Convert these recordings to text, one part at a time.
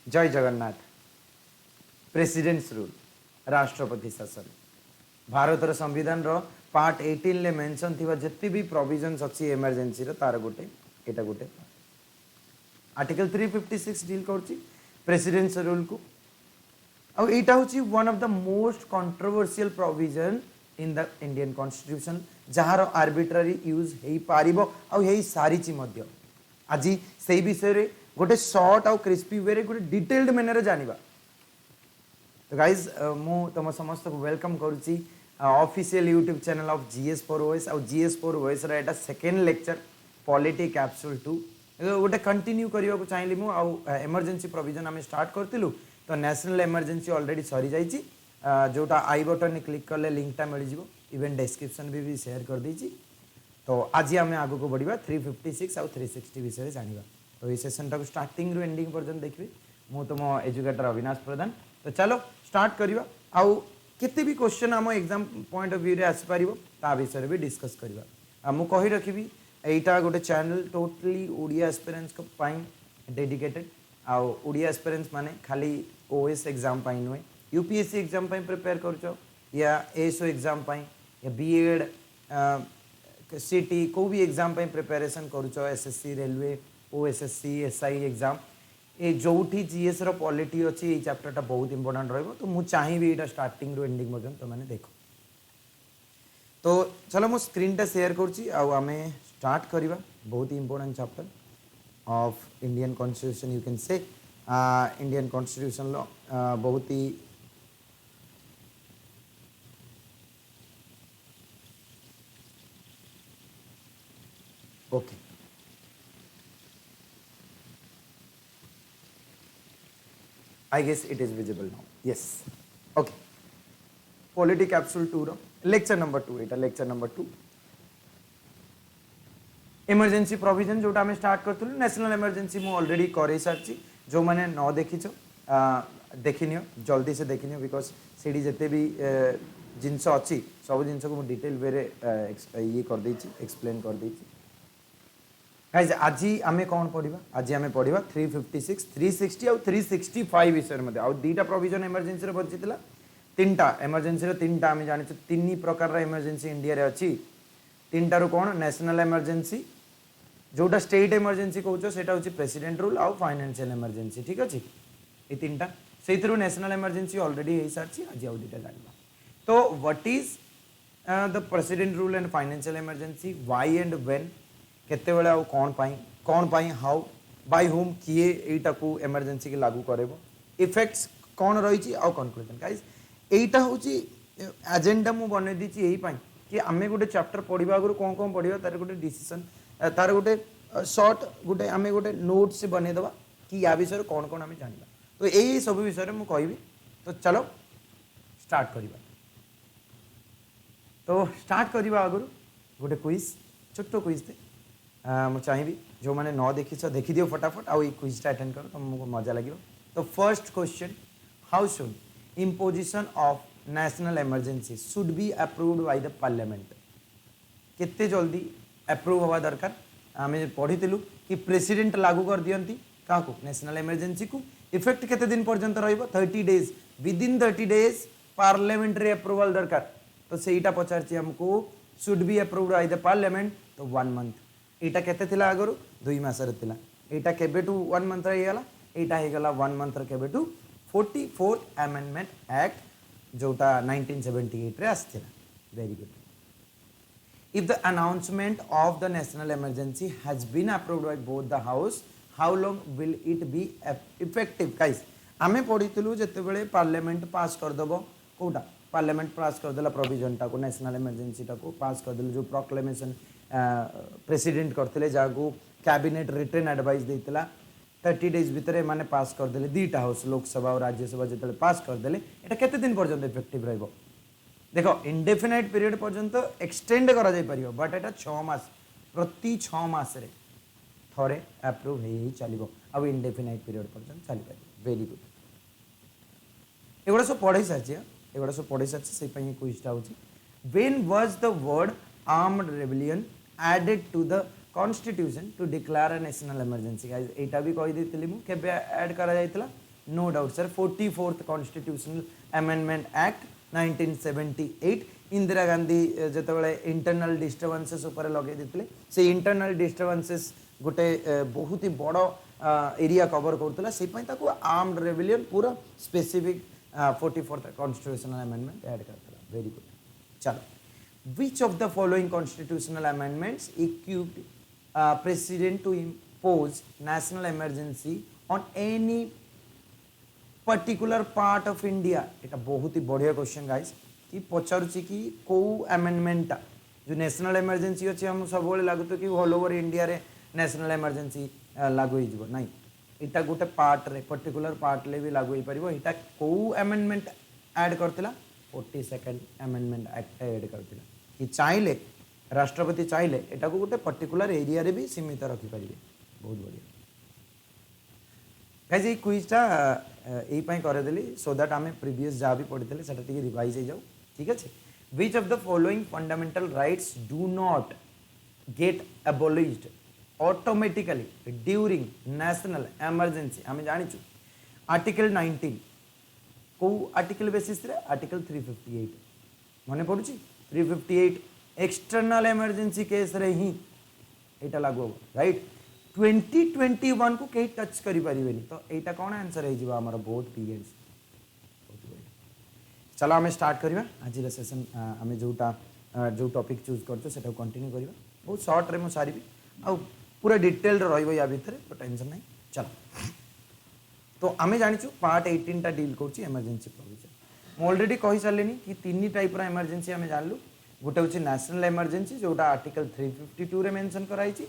जय Jagannath. Presidents rule राष्ट्रपति शासन भारतर संविधान रो पार्ट 18 ले मेंशन थिबा जत्ती भी प्रोविजंस अछि इमरजेंसी रो तार गोटे एटा गोटे आर्टिकल 356 डील करछि प्रेसिडेंट्स रूल को और एटा होछि one of the most controversial provision in the Indian constitution जहार आर्बिट्रारी यूज हेई पारिबो और हेई सारिछि मध्य आज सेही विषय रे गोटे शॉर्ट और क्रिस्पी वे रे गोटे डिटेल्ड मैनर जानिबा। तो गाइज मु तुम समस्त को वेलकम करुच्ची official YouTube channel of GS for OS और जीएस फॉर ओएस रा एटा सेकंड लेक्चर पॉलिटी कैप्सूल 2 गोटे कंटिन्यू करने को चाहिए मु इमरजेंसी प्रोविजन आम स्टार्ट करूँ तो नेशनल इमरजेंसी ऑलरेडी सरी जाइए जोटा आई बटन क्लिक कले लिंकटा मिल जाव इवेन डिस्क्रिप्शन भी शेयर कर देछि। तो आज आम आग को बढ़ा 356 और 360 विषय जाना तो ये सेशन टाक स्टार्टिंग रु एंडिंग पर्यंत देखिए मु तुम एजुकेटर अविनाश प्रधान। तो चलो स्टार्ट करवा आउ केते भी क्वेश्चन आम एग्जाम पॉइंट ऑफ व्यू रे आसी पारिबो ता विषय भी डिस्कस करवा। मु कहि रखिबी एटा गोटे चैनल टोटली ओडिया एस्पिरेंट्स को पाइन डेडिकेटेड आउ ओडिया एस्पिरेंट्स माने खाली ओएस एग्जाम पाइन नुए यूपीएससी एग्जाम पाइन प्रिपेयर करछो या एसओ एग्जाम पाइन या बीएड सीटी को भी एग्जाम पाइन प्रिपरेशन करछो SSC railway OSSC SI exam ए जोठी जीएस रो पॉलिटी अछि ए चैप्टरटा बहुत इंपोर्टेंट रहबो। तो मु चाहिबी एटा स्टार्टिंग रो एंडिंग पर्यंत तो माने देखो। तो चलो मु स्क्रीन टा शेयर करछि आ आमे स्टार्ट करबा बहुत ही important chapter of Indian constitution you can say Indian constitution लो बहुत ही okay I guess it is visible now. Yes. Okay. Polity capsule 2 रो lecture number 2 एटा lecture number 2 इमरजेंसी प्रोविजन जोटा हमें स्टार्ट करथुल नेशनल इमरजेंसी मु ऑलरेडी करे सारची जो माने न देखिछो देखिनियो जल्दी से देखिनियो बिकॉज सीडी जते भी जिंस अछि सब जिंस को मु डिटेल वे रे ये कर देछि एक्सप्लेन कर देछि। गाइस आज आमे कौन पढ़िबा आज आमे पढ़िबा 356 360 और 365 विषय मध्ये आ दीटा प्रोविजन इमरजेंसी रे बचितला तीनटा इमरजेंसी रे तीनटा आमे जानि तीन प्रकार रा इमरजेंसी इंडिया रे अछि तीनटा रो कोन नेशनल इमरजेंसी जोटा स्टेट इमरजेंसी कहउछो सेटा होछि प्रेसिडेंट रूल और फाइनेंशियल इमरजेंसी ठीक अछि ए तीनटा सेइथरु नेशनल इमरजेंसी ऑलरेडी हे सारछि आज आ दीटा जानिबा। तो what is the president rule and financial emergency why and when केते बेले आ कौन पाई हाउ बाय हुम किए एटा को इमरजेंसी के लागू करेबो इफेक्ट्स कौन रही आ कंक्लूजन गाइस एटा होची एजेंडा मु बने दिछि एही पाई कि आमे गोटे चैप्टर पढिबा आगु कौन पढिबा तार गोटे डिसीजन तार गोटे शॉर्ट गोटे आमे गोटे नोट्स बने दबा कि या विषय कौन आमे जानिबा। तो एही सब विषय मु कहबी तो चलो स्टार्ट करिबा। तो स्टार्ट करिबा आगु गोटे क्विज छोटो क्विज थे मु चाहिए जो मैंने न देखी देखी दियो फटाफट आउ क्विजटा अटेंड करो तुमको मजा लगे। तो first question how should imposition of national emergency should be approved by the parliament केते जल्दी अप्रूव हवा दरकार आम पढ़ीलु कि प्रेसिडेंट लागू कर दियंती क्या नेशनल इमरजेंसी को इफेक्ट केते दिन पर्यंत रहिबो 30 days within 30 days parliamentary approval दरकार। तो सेटा पचारछि हमको should be approved by the parliament तो 1 मंथ एटा केते थिला आगरु 2 मास रे थिला एटा केबेटू 1 मंथ रे गेला एटा हे गेला 1 मंथ रे केबेटू 44th अमेंडमेंट एक्ट जोटा 1978 रे आस्थिला। Very good. If the announcement of the national emergency has been approved by both the house how long will it be effective guys आमे पढितलु जते बेले पार्लियामेंट पास कर दबो कोटा पार्लियामेंट पास कर देला प्रोविजन टा को नेशनल इमरजेंसी टा को पास कर देला जो प्रोक्लेमेशन प्रेसिडेंट करते जहाँ कैबिनेट रिटर्न एडवाइस देता 30 डेज भितर माने पास करदे दीटा हाउस लोकसभा और राज्यसभा जो पास करदे एटा केते दिन पर्यंत इफेक्टिव रहइबो देखो इंडेफिनाइट पीरियड पर्यंत एक्सटेंड करा जाय परियो बट एटा 6 मास प्रति 6 मास रे थरे अप्रूव हे चलिबो अब इंडेफिनाइट पीरियड पर्यंत चली पारिबो। वेरी गुड एगुड़ा सब पढ़ाई सारी से क्विजटा होची when was the word armed rebellion added to the constitution to declare a national emergency guys एटा भी कहि देतिली मु केबे ऐड करा जायतला no doubt sir 44th constitutional amendment act 1978 Indira Gandhi जिते इंटरनल डिस्टर्बेंसेस उपर लगे देते से इंटरनल डिस्टर्बेंसेस गोटे बहुत ही बड़ एरिया कवर करूला से आर्म्ड रेबेलियन पूरा specific 44th constitutional amendment add करता वेरी गुड चलो which of the following constitutional amendments equipped president to impose national emergency on any particular part of India एटा बहुत ही बढ़िया क्वेश्चन गाइस कि पचारुची कि को अमेंडमेंट जो नेशनल इमरजेंसी अच्छे हम सब लगुत कि ऑल ओवर इंडिया रे नेशनल इमरजेंसी लागू हो नहीं इटा गोटे पार्ट रे पर्टिकुलर पार्ट ले भी लागू हो पारिबो इटा को अमेंडमेंट ऐड करतिला 42nd अमेंडमेंट एक्ट ऐड करतिला कि चाहिले राष्ट्रपति चाहिले एटा को गोटे पर्टिकुलर एरिया रे भी सीमित रखि परिबे बहुत बढ़िया गाइस ये क्विजटा यही करदेली सो दैट आम प्रीवियस जहाँ भी पढ़ी से रिवाइज हो जाऊ ठीक अच्छे विच of the following fundamental rights do not gate एबोलिश्ड automatically during national emergency आम जाचु आर्टिकल 19 को आर्टिकल बेसिस रे आर्टिकल 358 मन पड़ू 358 एक्सटर्नल इमरजेंसी केस रे ही एटा लागू हो राइट 2021 को कहीं टच करि परिबेनी तो एटा कौन आंसर है जीवा हमर बोथ पीरियड्स चलो हमें स्टार्ट करिवा आज रे सेशन हमें जोटा जो टॉपिक चूज करतो सेटा कंटिन्यू करिवा बहुत शॉर्ट रे मो सारीबी आ पूरा डिटेल रहइबो या भीतर तो टेंशन नहीं चलो तो आमे जानिछु पार्ट 18 टा डील करछि इमरजेंसी प्रोविजन मो ऑलरेडी कहि सारलेनी कि तीन टाइप रा इमरजेंसी हमें जानलु गोटे होछि नेशनल इमरजेंसी जोटा आर्टिकल 352 रे मेंशन कराइछि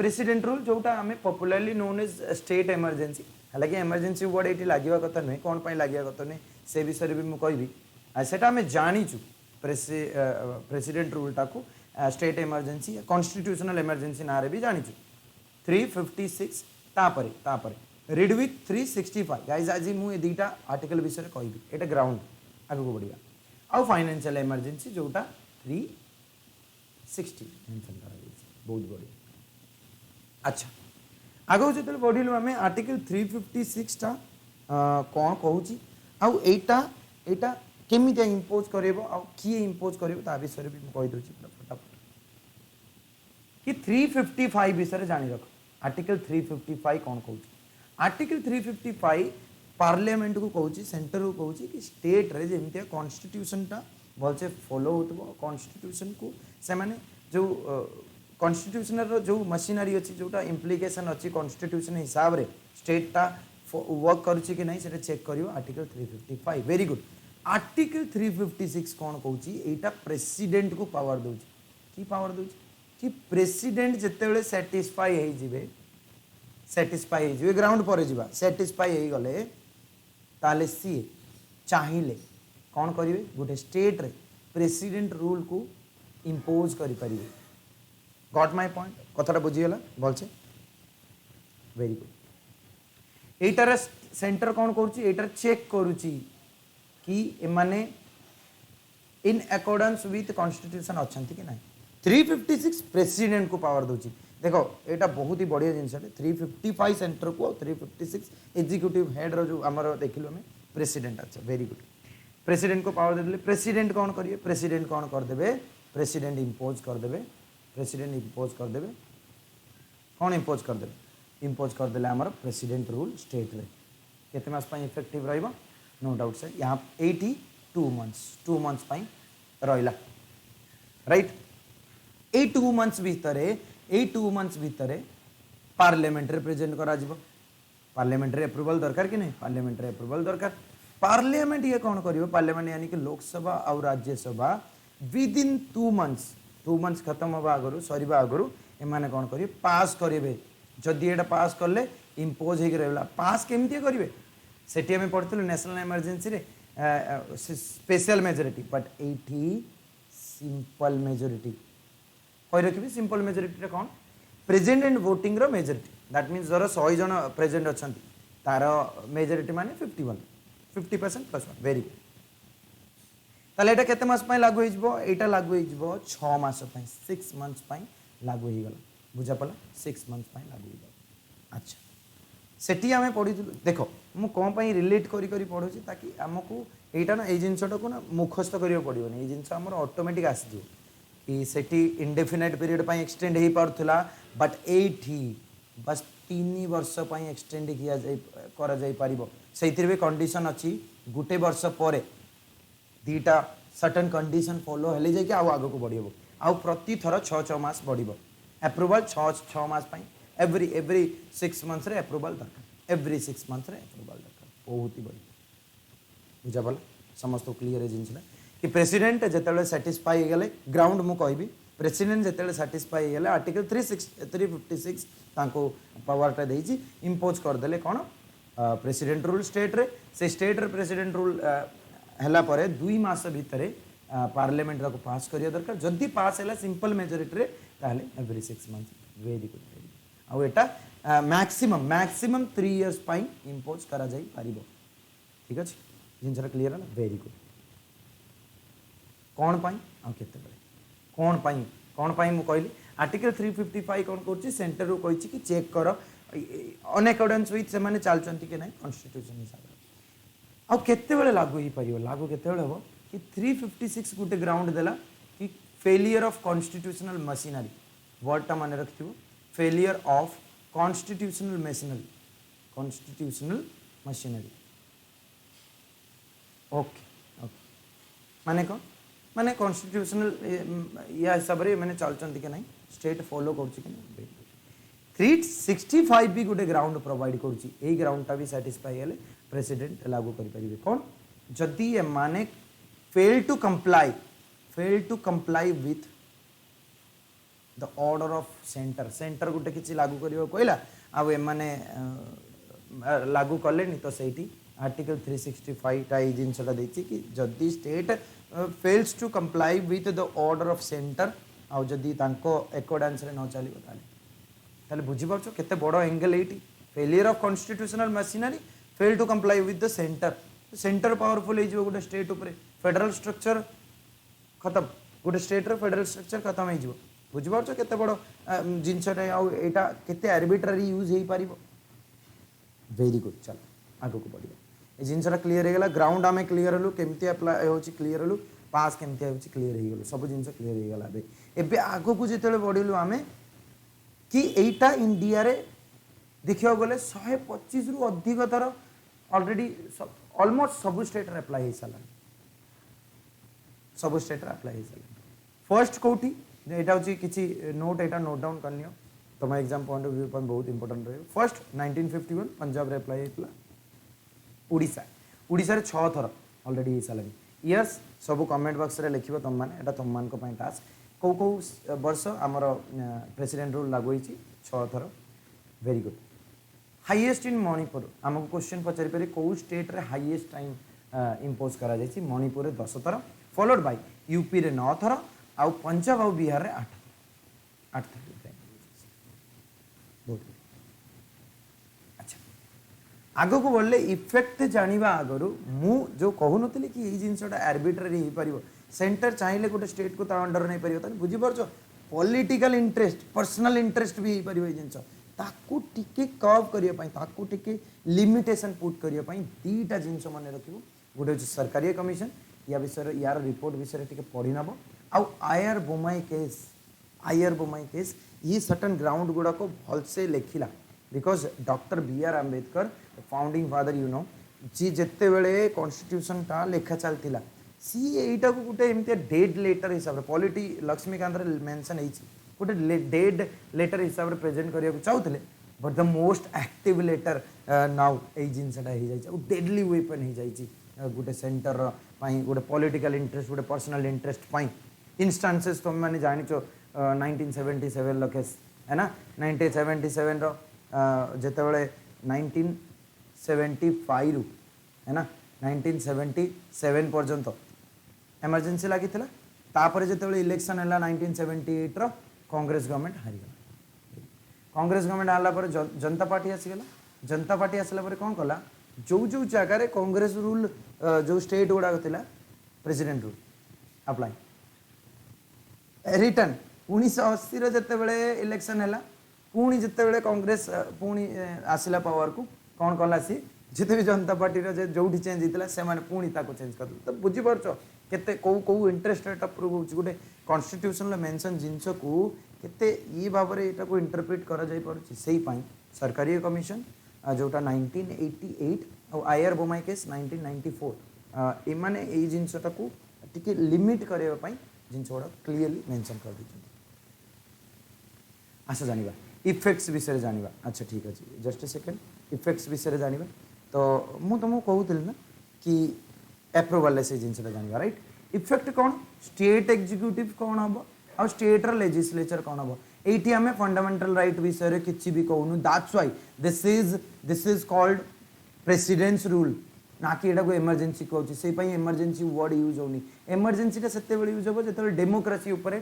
प्रेसिडेंट रूल जोटा आम popularly known as state emergency हालांकि इमरजेंसी वर्ड ये लगे कथा नुहे कौन पर लगे कथा नुहे से विषय भी मुझे कहबी से आम जाचु प्रेसिडेंट रूलटा को स्टेट इमरजेंसी कॉन्स्टिट्यूशनल इमरजेंसी ना भी जाचु 356 तापर रीड विथ 365 गाइज आज मुझे दुईटा आर्टिकल विषय कहबी एटा ग्राउंड आगे बढ़िया आउ फाइनेंशियल इमरजेंसी जोटा 360 मेंशन करा बहुत बढ़िया अच्छा आगे जो बढ़लु आम आर्टिकल 356 टा कौन कहूँ आउ एटा केमी इम्पोज कर किए इम्पोज कर विषय भी कहीदे फटाफट कि 355 विषय जानी रख आर्टिकल 355 कौन कहूँ आर्टिकल 355 पार्लियामेंट को कहूँ सेंटर को कहूँ कि स्टेट रे जमी कॉन्स्टिट्यूशन टा भलसे फॉलो हो कॉन्स्टिट्यूशन को से माने जो कॉन्स्टिट्यूशन जो मशीनरी अच्छी जोटा इम्प्लिकेशन अच्छी कॉन्स्टिट्यूशन हिसाब रे स्टेट टा वर्क करुच्ची कि नहीं से चेक करियो आर्टिकल 355 वेरी गुड आर्टिकल 356 कौन कहूँ एटा प्रेसिडेंट को पावर दौर कि पावर दौर कि प्रेसिडेंट जिते सैटिस्फाई हो ग्राउंड पर जा सैटिस्फाई हो गले ताले सी चाहिए कौन करेंगे गोटे स्टेट रे प्रेसिडेंट रूल को इम्पोज करें गॉट माय पॉइंट कथाटा बुझीगला भलसे वेरी गुड एटार सेंटर कौन करुच्ची चेक करुच्ची कि एमाने इन अकॉर्डेंस विथ कॉन्स्टिट्यूशन अच्छा कि ना 356 प्रेसिडेंट को पावर दूची देखो एटा बहुत ही बढ़िया जिनस 355 सेंटर को 356 एग्जीक्यूटिव हेड रो जो आमर देखिलु हमें प्रेसिडेंट अच्छा वेरी गुड प्रेसिडेंट को पावर देले प्रेसिडेंट कौन करिए प्रेसिडेंट कौन करदेबे प्रेसिडेंट इम्पोज करदेबे प्रेसिडेंट इम्पोज करदेबे कौन इम्पोज करदेबे इम्पोज करदेले आमर प्रेसिडेंट रूल स्टेट रे केते मास पई इफेक्टिव रहइबो नो डाउट सर यहाँ 82 मंथ्स 2 मंथ्स पई रहिला राइट ए 2 मंथ्स भितर पार्लियामेंट प्रेजेंट करा जिवो पार्लियामेंट्री अप्रूवल दरकार कि नहीं पार्लियामेंट्री अप्रूवल दरकार पार्लियामेंट ये कौन करिवो पार्लियामेंट यानी कि लोकसभा और राज्यसभा विद इन 2 मंथ्स खत्म होगा आगु सरीबा आगु एमाने कौन करिवे पास करेंगे जदि एटा पास कले इम्पोज हो रहा पास केमती करेंगे सेठी आम पढ़ी नेशनल इमरजेंसी रे स्पेशल मेजोरिटी बट एठी सिंपल मेजोरिटी कही रखिए सिंपल मेजोरिटी कौन प्रेजेंट एंड वोटिंग रो मेजोरिटी दैट मीन्स जरा 100 जन प्रेजेंट अच्छा तार मेजोरिटी माने 50% प्लस 1 वेरी गुड ताले एटा केते मास पई लागू होइजबो एटा लागू होइजबो 6 मास पई 6 मंथ्स पई लागू होई गला बुझा पला 6 मंथ्स पई लागू होई गला अच्छा सेठी आम पढ़ी देख मु कौन पाई रिलेट करी करी पढ़ुची ताकि आमको यहाँ ना ये जिनटा को ना मुखस्त करा पड़ोनी ये जिन आम ऑटोमेटिक आसीज कि सेठी इंडेफिनाइट पीरियड पर एक्सटेंड हो पार्ला बट एठी बस 3 वर्ष एक्सटेंड किया करा जाई पारिबो से कंडीशन अच्छी गोटे वर्ष पर दीटा सर्टन कंडीशन फॉलो हेले जाके आग को बढ़ आउ प्रति थर 6 मास बढ़ एप्रूवल 6 मास एवरी 6 मंथ्स रे एप्रूवल दरकार एवरी 6 मंथ्स रे एप्रूवल दरकार बहुत ही बढ़िया बुझा पड़ा समस्त क्लीयर है जिनसा कि प्रेसिडेंट जिते साटिस्फाई गले ग्राउंड मु कहबी प्रेसिडेंट जिते साटिस्फाई गले आर्टिकल 356 तांको पावरटा देइछि इम्पोज करदेले कौन प्रेसिडेंट रूल स्टेट रे से स्टेट रे प्रेसिडेंट रूल हला परे 2 मास भितर पार्लियामेंट को पास करिया दरकार जदि पास हैला सिंपल मेजॉरिटी रे ताहले एवरी 6 मंथ वेरी गुड आ एटा मैक्सिमम 3 इयर्स पाई इम्पोज करा जाई पारिबो ठीक अछि जिनसरा क्लियर है वेरी गुड कौन पाई आ केते बेले कौन पाई मु कहली आर्टिकल 355 कौन कर सेंटर रू कहि कि चेक कर ऑन अकॉर्डेंस विथ से माने चालचंती के नहीं कॉन्स्टिट्यूशन हिसाब आ केते बेले लागू ही परियो लागू केते बेले हो कि 356 गुटे ग्राउंड देला कि फेलियर ऑफ कॉन्स्टिट्यूशनल मशीनरी वर्डटा माने रखिबो failure of constitutional machinery okay माने कौन माने कॉन्स्टिट्यूशनल या हिसाब रे माने चलचंती के नहीं स्टेट फॉलो करछि कि नहीं 365 भी गोटे ग्राउंड प्रोवाइड करछि एई ग्राउंडटा भी सैटिस्फाई हेले प्रेसिडेंट लागू करि परिबे कौन जदि ए माने fail to comply with the order of centre गोटे किछि लागू करियो कहला आ ए माने लागू कलेनी तो सेठी आर्टिकल 365 टा जिनसटा देछि कि जदि state fails to comply with the order of center आ जदि तांको अकॉर्डेंस रे न चलिबो ताले बुझी पाछो केते बड़ एंगल एटी failure of constitutional machinery fail to comply with the centre powerful हो जिवो गोटे स्टेट ऊपर फेडरल स्ट्रक्चर खत्म गोटे स्टेट रो फेडरल स्ट्रक्चर खत्म हो जिवो बुझी पाछो केते बड़ जिनसटा आ एटा केते आर्बिट्ररी यूज हे पारिबो वेरी गुड चल आगो को बढ़िया ये जिनसा क्लीयर होगा ग्राउंड आम क्लीयर हलु केमती अप्लाई हो क्लीयर हलु पास केमती हो क्लीयर हो गलु सब जिन क्लीयर हो गला एबे आगो को जिते बढ़िलु आमे कि एटा इंडिया रे देखियो गले 125 रु अधिक थर ऑलरेडी ऑलमोस्ट सब स्टेट रे अप्लाई हो साला सब स्टेट रे अप्लाई हो साला फर्स्ट कोठी एटा होची किछि नोट एटा नोट डाउन कर लियो तुम एग्जाम पॉइंट ऑफ व्यू पर बहुत इंपोर्टेंट रहे फर्स्ट 1951 पंजाब रे अप्लाई होइतला उड़ीसा रे 6 थर ऑलरेडी हो साला इयर्स सब कमेंट बॉक्स रे लिखिबो तुम माने एटा तुम मान को पई टास्क को वर्ष आमर प्रेसिडेंट रूल लागू होइछि 6 थर very good highest in Manipur आमको क्वेश्चन पचारि पारे को स्टेट रे हाईएस्ट टाइम इंपोज करा जाइछि मणिपुर रे 10 थर फॉलोड बाय यूपी रे 9 थर आ पंजाब आ बिहार रे 8 थर बहुत अच्छा आग को बढ़ले इफेक्ट जानिबा आगरु मु जो कहूनतली कि ये जिनसटा आर्बिट्ररी हो पारिबो सेंटर चाहिले गोटे स्टेट को ता अंडर नहीं पारिबो तानी बुझी परछो पॉलिटिकल इंटरेस्ट पर्सनल इंटरेस्ट भी हो पारिबो ये जिनस ताकू टिके कर्व करिया पई ताकू टिके लिमिटेशन पुट करिया पई दीटा जिनस माने रखिबो गोटे होची सरकारी कमिशन या विषय यार रिपोर्ट विषय टिके पढी नबो आ आयर बोमाई केस ये सर्टन ग्राउंड गुड़ा को भल से लिखिला because doctor B R. Ambedkar founding father you know ji जिते बेले कॉन्स्टिट्यूशन टा लेखा चलतिला सी एटा को गुटे एमते डेड लेटर हिसाब रे पॉलिटी लक्ष्मीकांत रे मेंशन हेछि गुटे डेड लेटर हिसाब रे प्रेजेंट करिया को चाहूतले but the most active letter now ए जिनसटा हे जाइछि डेडली वेपन हे जाइछि गुटे सेंटर पाई गुटे पॉलिटिकल इंटरेस्ट गुटे पर्सनल इंटरेस्ट पाई इंस्टांसेस तुम माने जानिचो 1977 केस है ना 1977 रो जेते बेले 1975 है ना 1977 पर्यंत इमरजेंसी लगी तापर जेते बेले इलेक्शन है 1978 रो कांग्रेस गवर्नमेंट हारी गला कांग्रेस गवर्नमेंट आला पर जनता पार्टी आसीगला जनता पार्टी आसला पर कौन कला जो जो जगह रे कांग्रेस रूल जो स्टेट गुड़ा थिला प्रेसिडेंट रूल अप्लाई रिटर्न 1980 जिते बड़े इलेक्शन है पुणी जिते बड़े कांग्रेस पुणी आसला पावर को कौन कला सी जिते भी जनता पार्टी जो चेंज होता से पुणी चेंज कर तो बुझीपार केते कौ कौ इंटरेस्ट एटा प्रूव होची गोटे कॉन्स्टिट्यूशन मेंशन जिंस को केते ये भाव में एटा को इंटरप्रेट करा जाई पारुची सेही पई सरकारी कमिशन जोटा 1988 और आईआर बोमाई केस 1994 एमाने एई जिंसटा को टिके लिमिट करबा पई जिंस गुड़ा क्लियरली मेंशन कर दी। आशा जानिबा इफेक्ट्स विषय जानिबा। अच्छा ठीक अच्छे जस्ट ए सेकेंड इफेक्ट्स विषय जानिबा तो मु तुमको कहूଥିଲି ना कि अप्रूवल से जिनसा जानिबा राइट इफेक्ट कौन स्टेट एग्जीक्यूटिव कौन हम और स्टेट लेजिस्लेचर कौन हम एठी हमें फंडामेंटल राइट विषय किछि भी कहूनु that's why this is called president's rule ना कि एटा को इमरजेंसी कहूँ से इमरजेंसी वर्ड यूज होनी इमरजेंसीटा से यूज हम जो डेमोक्रेसी उपर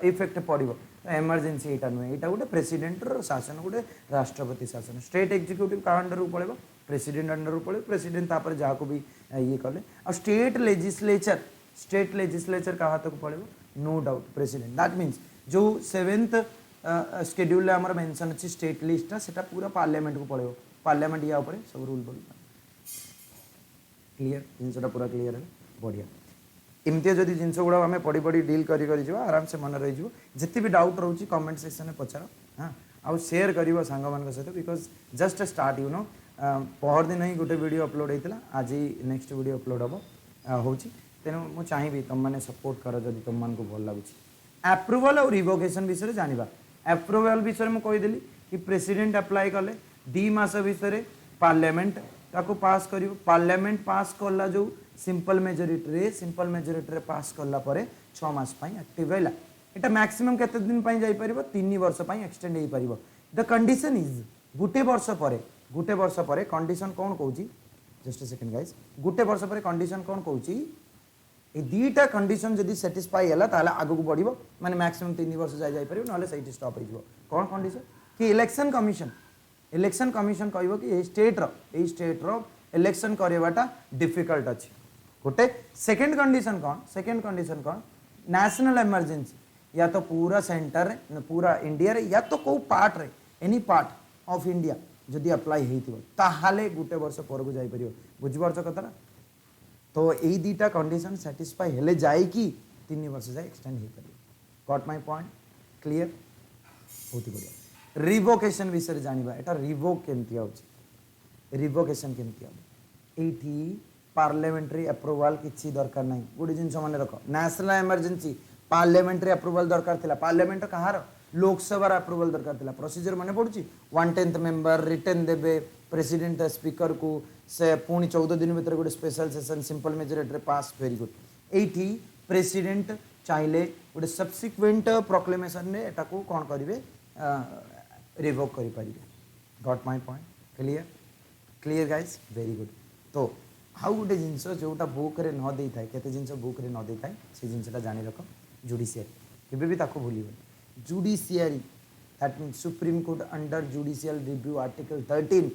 इफेक्ट पड़ो इमरजेंसी यहाँ नुहे यहाँ गोटे प्रेसिडेंटर शासन गोटे राष्ट्रपति शासन स्टेट एग्जीक्यूटिव क्या अंडर को पड़े प्रेसिडेंट अंडर को पड़े प्रेसिडेंट तापर जहाँ को भी ये कले और स्टेट लेजिस्लेचर क्या हाथ को पड़े no doubt president that means जो 7th शेड्यूल आमर मेंशन अच्छी स्टेट लिस्टा से पूरा पार्लियामेंट को पड़े पार्लियामेंट या सब रूल बोल क्लियर जिनसा पूरा क्लियर है बढ़िया एमती जदि जिन गुड़ा आम पढ़ी पढ़ी डील कर आराम से मन रही जिते भी डाउट रोचे कमेंट सेक्शन में पचार हाँ आउ शेयर कर सांग मान सहित because just start you know पहर दिन ही गोटे वीडियो अपलोड होता आज नेक्स्ट वीडियो अपलोड हम हो तेणु मुझे चाहिए तुम मैंने सपोर्ट कर जब तुम मान को भल लगुच अप्रूवल और रिवोकेशन विषय जाना अप्रूवल विषय मुझे कहीदेली कि प्रेसिडेंट अप्लाई कले 2 मास विषय पार्लियामेंट ताको पास कर पार्लियामेंट पास कला जो सिंपल मेजोरिटी पास कला 6 मास एक्टिव रहा यहाँ मैक्सिमम केते दिन जाई परिबो 3 वर्ष एक्सटेंड हो पार द कंडीशन इज गुटे वर्ष पर कंडीशन कौन कहूँ जस्ट सेकेंड गाइज गुटे वर्ष पर कंडीशन कौन कहूँ ये 2टा कंडीशन जदि सेटिस्फाई है ताले आगु को बढ़िबो माने मैक्सिमम 3 वर्ष जाई परिबो नले सही स्टॉप हो कौन कंडीशन कि इलेक्शन कमिशन कहबो कि ए स्टेट रो इलेक्शन करवाटा डिफिकल्ट अच्छी गोटे सेकेंड कंडीशन कौन नेशनल इमरजेंसी या तो पूरा सेंटर पूरा इंडिया रे या तो को पार्ट रे एनी पार्ट ऑफ इंडिया जदि अप्लाई होइथिबो ताहाले गुटे वर्ष पर को जाई परिबो बुझिपारछ कथरा तो यही 2टा कंडीशन सैटिस्फाई हेले जाए कि 3 वर्ष जाए एक्सटेंड हो पार गॉट माय पॉइंट क्लियर बहुत ही बढ़िया रिवोकेशन विषय जानिबा एटा रिवोक केमती होची रिवोकेशन केमती हो एठी पार्लियामेंट्री अप्रूवल किछि दरकार नहीं गोटे जिनस मन रख नेशनल इमरजेंसी पार्लियामेंट्री अप्रूवल दरकार थिला पार्लियामेंट कहार लोकसभा अप्रूवल दरकार थिला प्रोसीजर मन पड़ुची 1/10 मेंबर रिटर्न देबे प्रेसिडेंट स्पीकर को से पुणी 14 दिन भीतर गोटे स्पेशल सेशन सिंपल मेजोरिटी पास वेरी गुड एठी प्रेसिडेंट चाहिले गोटे सब्सिक्वेंट प्रोक्लेमेशन ने एटा को कोन करिवे रिवोक करि परिबे got my point clear guys very good तो आउ गोटे जिनस जोटा बुक रे न दे थाए केते जिनस बुक रे न दे थाए से जिनसटा जानि रख जुडिशियरी केबे भी ताको भूलिबो judiciary that mean supreme court under judicial review article 13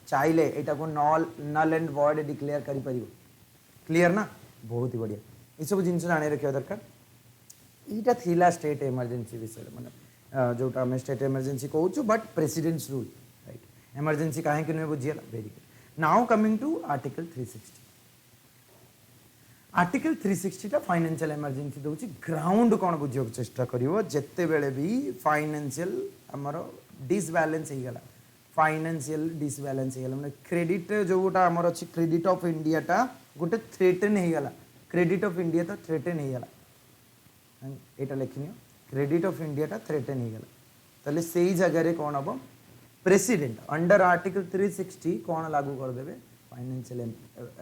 चाहिले एटा को नल एंड वॉइड डिक्लेयर करि परिबो क्लियर ना बहुत ही बढ़िया ये सब जिनस जानि रखिया दरकार एटा थिला स्टेट इमरजेंसी विषय माने जोटा हम स्टेट इमरजेंसी कहूँ but president's rule right emergency कहीं कि बुझीगला very good now coming to article 360 article 360 टा फाइनेंशियल इमरजेंसी दूची ग्राउंड कौन बुझे चेष्टा करिवो जत्ते बेले भी फाइनेंशियल हमर डिसबैलेंस हो गला फाइनेंशियल डिसबैलेंस हो गला माने क्रेडिट जोटा हमर अछि क्रेडिट ऑफ इंडिया टा गोटे थ्रेटन हो गला क्रेडिट ऑफ इंडिया तो थ्रेटन हो गला एटा लिखनियो क्रेडिट ऑफ इंडिया टा थ्रेटन हो गला तले सेही जगह रे कौन हबो प्रेसिडेंट अंडर आर्टिकल 360 कौन लागू कर देबे फाइनेंशियल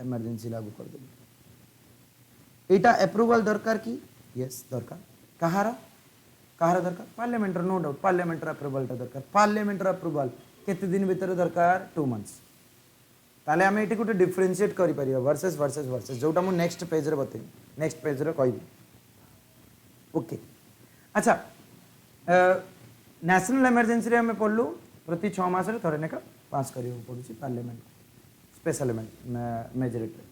इमरजेंसी लागू कर देबे एटा अप्रूवल दरकार की यस दरकार कहार दरकार पार्लियामेंटर नो डाउट पार्लियामेंटर अप्रूवल दरकार पार्लियामेंटर अप्रूवल केते दिन भीतर दरकार 2 मंथ्स ताले हमें एटी गोटे डिफरेंशिएट करि परिबा वर्सेस जोटा मु नेक्स्ट पेज रे बते नेक्स्ट पेज रे कहबी ओके अच्छा नेशनल इमरजेंसी रे हमें पढ़लु प्रति 6 मास रे थरे नेका पास करियो पड़ुची parliament special majority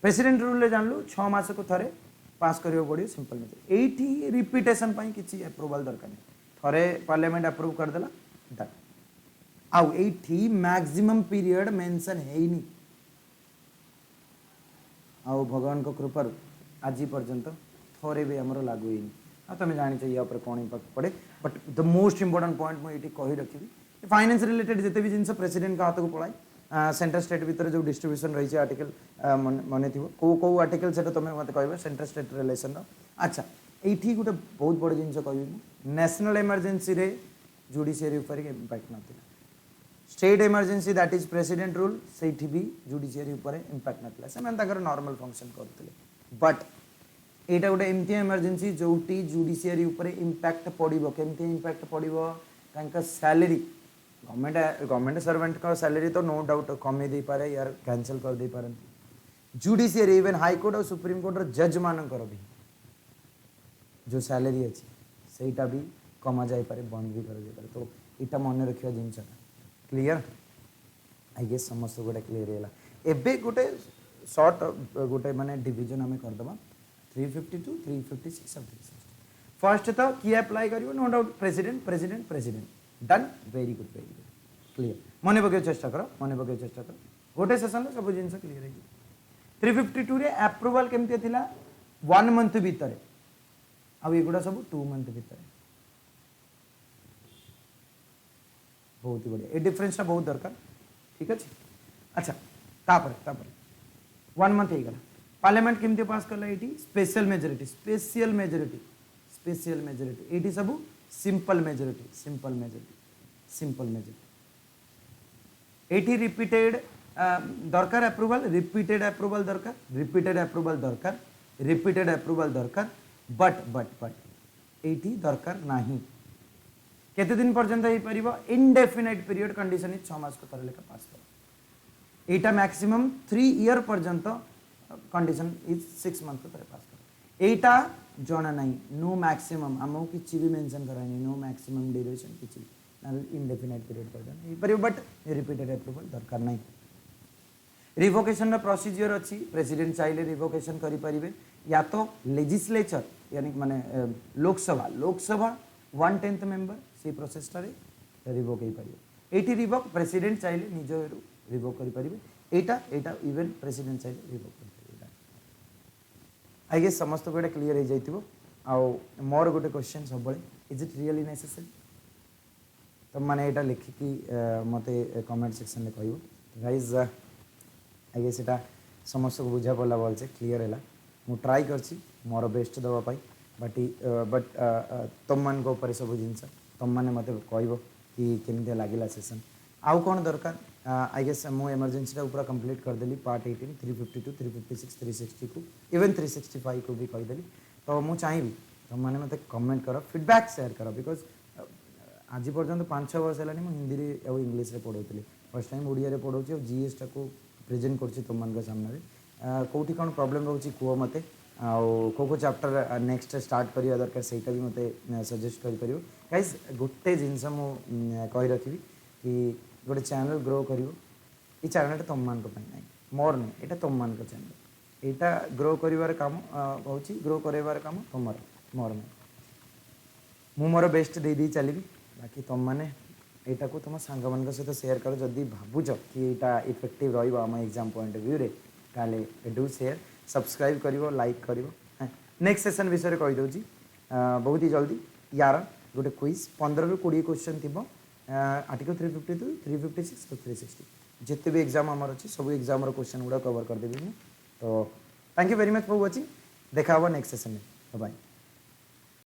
president rule जानलु 6 मास को थरे पास करियो पड़ियो सिंपल मेजोरिटी एठी रिपीटेशन पई किछि अप्रूवल दरकार नहीं थरे पार्लियामेंट अप्रूव कर देला दैट आउ एठी मैक्सिमम पीरियड मेंशन हेनी आउ भगवान को कृपा आज पर्यंत थोड़े भी आमर लागू होनी आ तुम जान या कौन इम्पैक्ट पड़े but the most important point मुझे कही रखी फाइनेंस रिलेटेड जिते भी जिन प्रेसिडेंट का हाथ को पलाए सेंट्रल स्टेट भितर जो डिस्ट्रीब्यूशन रही है आर्टिकल मन थी कौ आर्टिकल से तुम मत कह सेंट्रल स्टेट रिलेशन अच्छा ये गोटे बहुत बड़ जिन कह नेशनल इमरजेंसी रे जुडिशियरी उपर इम्पैक्ट नाला state emergency that is president rule से भी जुडिशियरी उपर इम्पैक्ट नाला से नॉर्मल फंक्शन करते बट यहाँ गोटे एमती इमरजेंसी जोटी जुडिशियरी उपर इम्पैक्ट पड़ो केमती इम्पैक्ट पड़ो सैलरी गवर्नमेंट सर्वेंट का सैलरी तो नो डाउट कमे दे पारे यार कैंसल कर दे पारती जुडिशियरी इवन हाईकोर्ट और सुप्रीम कोर्ट जज मानकर भी जो सैलरी अच्छी सेटा भी कमा जाए पारे बंद भी कर दे पारे तो इटा मन रखा जिनसा क्लियर आई गेस समस्त गोटे क्लियर है एबे गोटे शॉर्ट गोटे माने डिवीजन आम करदे 352 356 और 360 फर्स्ट तो किए अप्लाई करियो no doubt president president president done very good clear मन पकड़ चेष्टा कर मन पकड़ चेष्टा कर गोटे सेशन सब जिन क्लियर है 352 रे अप्रूवल केमती थिला 1 मंथ भितर आ एगुड़ा सब 2 मंथ भितर बहुत ही बढ़िया ये डिफरेंसटा बहुत दरकार ठीक अच्छे अच्छा तापर 1 मंथ हो गला पार्लियामेंट केमती पास कला ये special majority special majority special majority ये सब simple majority simple majority simple majority ये रिपीटेड दरकार अप्रूवल रिपीटेड अप्रूवल दरकार रिपीटेड अप्रूवल दरकार रिपीटेड अप्रूवल दरकार बट बट बट ये दरकार नहीं केते दिन पर्यंत हो पार इनडेफिनाइट पीरियड कंडीशन 6 मास को थर लेखा पास कर यहाँ मैक्सिमम 3 ईयर पर्यंत कंडीशन इज 6 मंथ थरे पास कर एटा जना नहीं नो मैक्सिमम आमको किसी भी मेंशन करानी नो मैक्सिमम ड्यूरेशन किसी इनडेफिनाइट पीरियड पर्यंत बट रिपीटेड अप्रूवल दरकार नहीं रिवोकेशन प्रोसीजर अच्छी प्रेसिडेंट चाहिए रिवोकेशन करें या तो लेजिस्लेचर यानी माने लोकसभा 1/10 मेंबर से प्रोसेसटा रिवोक हो पार ये रिवोक प्रेसिडेंट चाहिए निज रिवोक करें इवन प्रेसिडेंट चाहिए रिवोक कर आई गेस समस्त गोटे क्लीयर हो जाइए आउ मोर गोटे क्वेश्चन सब इज इट रियली नेसेसरी तुम मैंने यहाँ लिखिकी मत कमेंट सेक्शन में कह गाइज आई गेस यहाँ समस्त को बुझा पड़ा भल से क्लीयर है मु ट्राई करछि मोर बेस्ट देवाई बट तुम मान सब जिन तुम मैंने मत कह कि केमती लगे सेसन आउ कौन दरकार आई गेस मु इमरजेंसी पूरा कंप्लीट करदेली पार्ट 18 352 356 360 को इवन 365 को भी कहीदेली तो मुझे चाहिए तुम मैंने मत कमेंट कर फीडबैक शेयर कर बिकज आज पर्यटन 5-6 वर्ष है हिंदी और इंग्लीश पढ़ाऊली फर्स्ट टाइम ओडिया पढ़ाऊँ और जीएस टा को प्रेजेंट कर तुम सामने कौटी कौन प्रोब्लेम रोचे कह मत को चैप्टर नेक्स्ट स्टार्ट करवा दरकार से मत सजेस्ट कर गाइस गोटे जिनस कही रखी कि गोटे चैनल ग्रो कर चैनल तुम मान नहीं मोर नहीं यहाँ तुम मान चैनल यहाँ ग्रो कर काम हो ग्रो करार काम तुम मोर नहीं मु मोर बेस्ट दे चली बाकी तुम मैंने यहाँ को तुम सांग मान सहित सेयार कर जदि भावुच कि यहाँ इफेक्टिव रम एग्जाम पॉइंट ऑफ व्यू रे ताले डू शेयर सब्सक्राइब करिवो लाइक करिवो नेक्स्ट सेशन विषय कहीदे बहुत ही जल्दी यार गोटे क्विज 15 ରୁ 20 क्वेश्चन थी आर्टिकल 352 356 और 360 जिते भी एग्जाम आमर अच्छी सब एग्जाम क्वेश्चन गुड़ा कवर करदेवी तो thank you very much for watching देखा नेक्स्ट सेशन में बाय।